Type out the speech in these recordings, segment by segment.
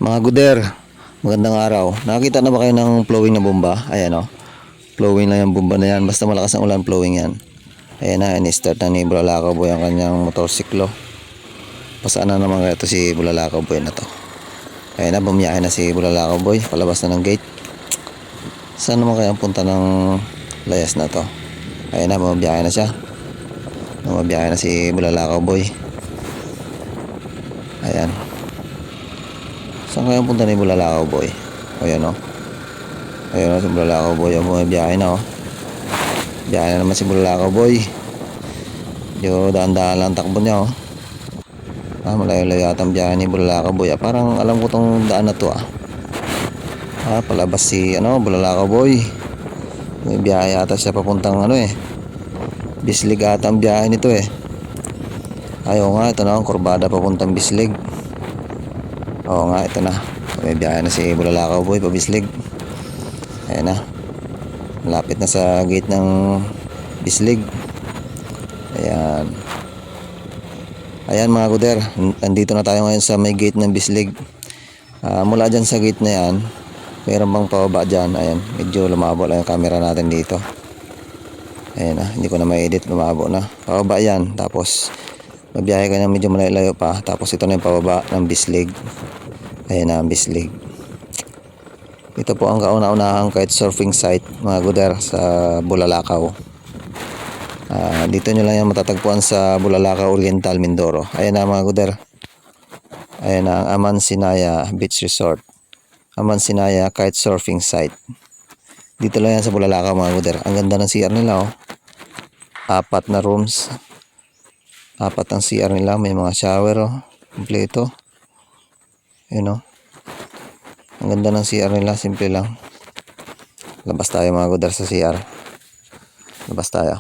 Mga guder, magandang araw. Nakakita na ba kayo ng flowing na bomba? Ayan o. Flowing lang yung bomba na yan. Basta malakas ang ulan, flowing yan. Ayan na, in-start na ni Bulalakaw Boy ang kanyang motorsiklo. Pasaan na naman kaya ito si Bulalakaw Boy na to. Ayan na, bumiyahe na si Bulalakaw Boy. Palabas na ng gate. Saan naman kaya ang punta ng layas na to? Ayan na, bumiyahe na siya. Bumiyahe na si Bulalakaw Boy. Ayan. Saan kaya punta ni Bulalakaw Boy? Ayan o. Ayan o si Bulalakaw Boy. Bumibiyahe na o. Biyahe na naman si Bulalakaw Boy. Yo, daan-daan lang takbo niya o. Malayo-layo yata ang biyahe ni Bulalakaw Boy. Parang alam ko tong daan na to palabas si Bulalakaw Boy. Bumibiyahe yata siya papuntang Bislig ata ang biyahe nito Ayaw nga, ito na ang kurbada papuntang Bislig. Oo nga, ito na. May biyahe na si Bulalakaw Boy pabislig. Ayan na. Malapit na sa gate ng Bislig. Ayan. Ayan mga kuder. Nandito na tayo ngayon sa may gate ng Bislig. Mula dyan sa gate na yan, mayroon bang pababa dyan. Ayan. Medyo lumabo lang yung camera natin dito. Ayan na. Hindi ko na ma-edit. Lumabo na. Pababa yan. Tapos mabiyahe ka na medyo malayo pa. Tapos ito na yung pababa ng Bislig. Ayan na ang Bislig. Ito po ang kauna-unahang kitesurfing site mga guder sa Bulalakaw. Dito nyo lang yan matatagpuan sa Bulalakaw Oriental, Mindoro. Ayan na mga guder. Ayan na ang Aman Sinaya Beach Resort. Aman Sinaya kitesurfing site. Dito lang yan sa Bulalakaw mga guder. Ang ganda ng CR nila 4 na rooms. 4 ang CR nila. May mga shower kompleto. Ayan Ang ganda ng CR nila, simple lang. Labas tayo mga guder sa CR. Labas tayo.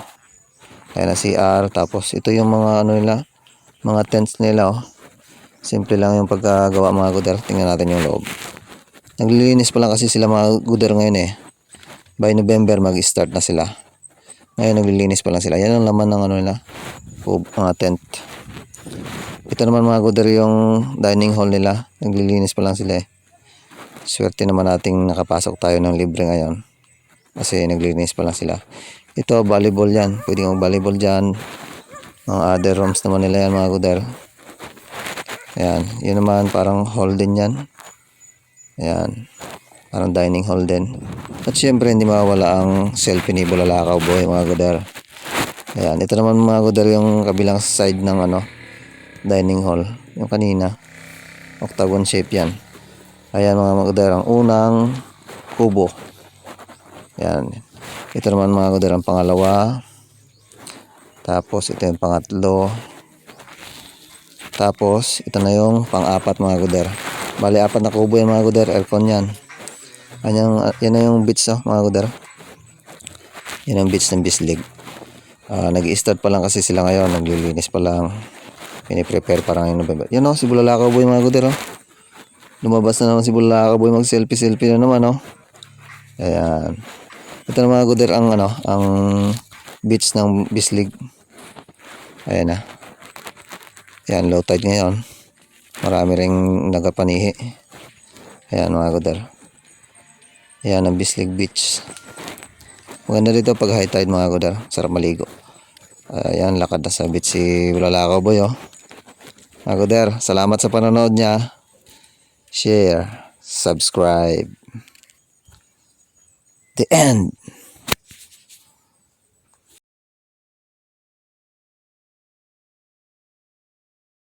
Ayan na CR, tapos ito yung mga nila, mga tents nila Simple lang yung pagkagawa mga guder. Tingnan natin yung loob. Naglilinis pa lang kasi sila mga guder ngayon By November mag-start na sila. Ngayon naglilinis pa lang sila. Yan ang laman ng nila, mga tent. Ito naman mga guder yung dining hall nila. Naglilinis pa lang sila Swerte naman nating nakapasok tayo ng libre ngayon. Kasi naglilinis pa lang sila. Ito, volleyball yan. Pwede mong volleyball dyan. Mga other rooms naman nila yan mga guder. Ayan. Yun naman parang hall din yan. Ayan. Parang dining hall din. At syempre hindi mawawala ang selfie ni Bulalakaw Boy mga guder. Ayan. Ito naman mga guder yung kabilang side ng dining hall. Yung kanina. Octagon shape yan. Ayan mga guder, ang unang kubo. Ayan. Ito naman mga guder ang pangalawa. Tapos ito yung pangatlo. Tapos ito na yung pang-4 mga guder. Bali 4 na kubo yan mga guder. Aircon yan. Yan na yung beach mga guder. Yan ang beach ng Bislig. Nag-i-start pa lang kasi sila ngayon. Naglilinis pa lang. Piniprepare parang yung November. Yan si Bulalakaw Boy mga guder Lumabas na naman si Bulalakaw Boy, mag-selfie na naman Ayan. Ito na mga guder ang ang beach ng Bislig. Ayan na. Ayan, low tide ngayon. Marami ring nagapanihi. Ayan mga guder. Ayan ang Bislig Beach. Maganda dito pag high tide mga guder. Sarap maligo. Ayan, lakad na sa beach si Bulalakaw Boy Mga guder, salamat sa panonood niya. Share, subscribe. The end.